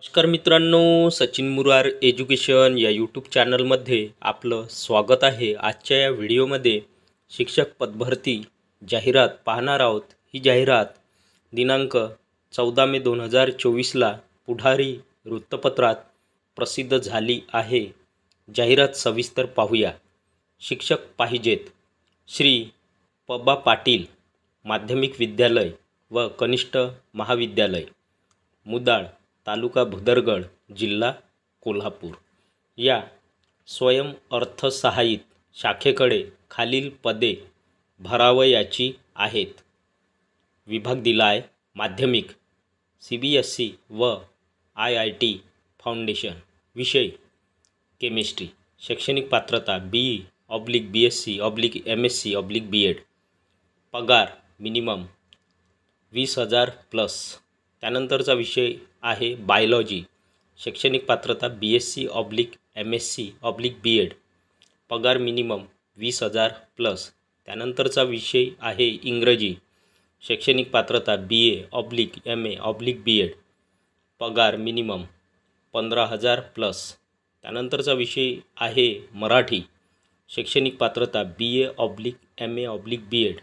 नमस्कार मित्रांनो, सचिन मुरार एज्युकेशन या यूट्यूब चॅनलमध्ये आपलं स्वागत आहे। आजच्या या व्हिडिओमध्ये शिक्षक पदभरती जाहिरात पाहणार आहोत। ही जाहिरात दिनांक 14 मे 2024ला पुढारी वृत्तपत्रात प्रसिद्ध झाली आहे। जाहिरात सविस्तर पाहूया। शिक्षक पाहिजेत। श्री प.बा. पाटील माध्यमिक विद्यालय व कनिष्ठ महाविद्यालय, मुदाळ, तालुका भुदरगड, जिल्हा कोल्हापूर या स्वयं अर्थसहाय्यित शाखेकडे खालील पदे भरावयाची आहेत। विभाग दिला आहे माध्यमिक, CBSE व IIT फाउंडेशन। विषय केमिस्ट्री। शैक्षणिक पात्रता BE/BSc/MSc/BEd। पगार मिनिमम 20,000 प्लस। त्यानंतरचा विषय आहे बायोलॉजी। शैक्षणिक पात्रता BSc/MSc/BEd। पगार मिनिमम 20,000 प्लस। त्यानंतरचा विषय आहे इंग्रजी। शैक्षणिक पात्रता BA/MA/BEd। पगार मिनिमम 15,000 प्लस। त्यानंतरचा विषय आहे मराठी। शैक्षणिक पात्रता BA/MA/BEd।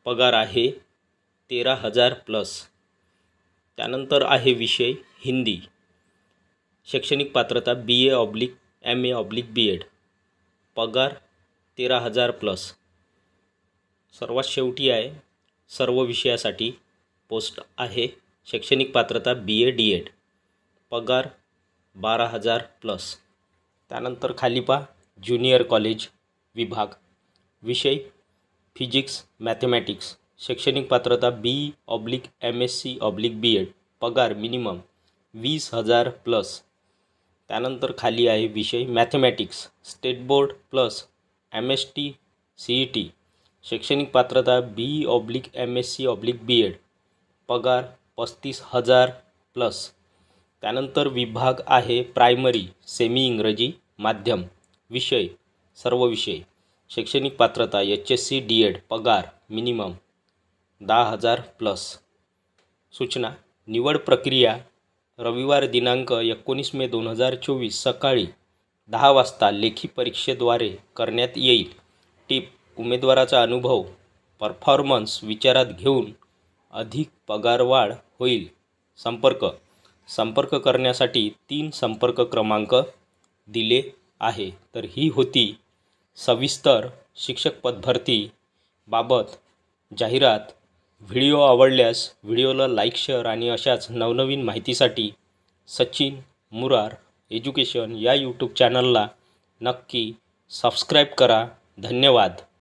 पगार आहे 13,000 प्लस। त्यानंतर आहे विषय हिंदी। शैक्षणिक पात्रता BA/MA/BEd। पगार 13,000 प्लस। सर्वात शेवटी आहे सर्व विषयासाठी पोस्ट आहे। शैक्षणिक पात्रता BA/DEd। पगार 12,000 प्लस। त्यानंतर खाली पहा ज्युनियर कॉलेज विभाग। विषय फिजिक्स मॅथमॅटिक्स। शैक्षणिक पात्रता BE/MSc/BEd। पगार मिनिमम 20,000 प्लस। त्यानंतर खाली आहे विषय mathematics state board plus MST CET। शैक्षणिक पात्रता BE/MSc/BEd। पगार 35,000 प्लस। त्यानंतर विभाग आहे प्रायमरी सेमी इंग्रजी माध्यम। विषय सर्व विषय। शैक्षणिक पात्रता HSC DED। पगार मिनिमम 10,000 प्लस। सूचना निवड प्रक्रिया रविवार दिनांक 19 मे 2024 सकाळी 10 वाजता लेखी परीक्षेद्वारे करण्यात येईल। टिप: उमेदवाराचा अनुभव परफॉर्मन्स विचारात घेऊन अधिक पगारवाढ होईल। संपर्क करण्यासाठी 3 संपर्क क्रमांक दिले आहे। तर ही होती सविस्तर शिक्षक पदभरती बाबत जाहिरात। व्हिडिओ आवडल्यास व्हिडिओला लाईक, शेअर आणि अशाच नवनवीन माहितीसाठी सचिन मुरार एज्युकेशन या यूट्यूब चॅनलला नक्की सबस्क्राईब करा। धन्यवाद।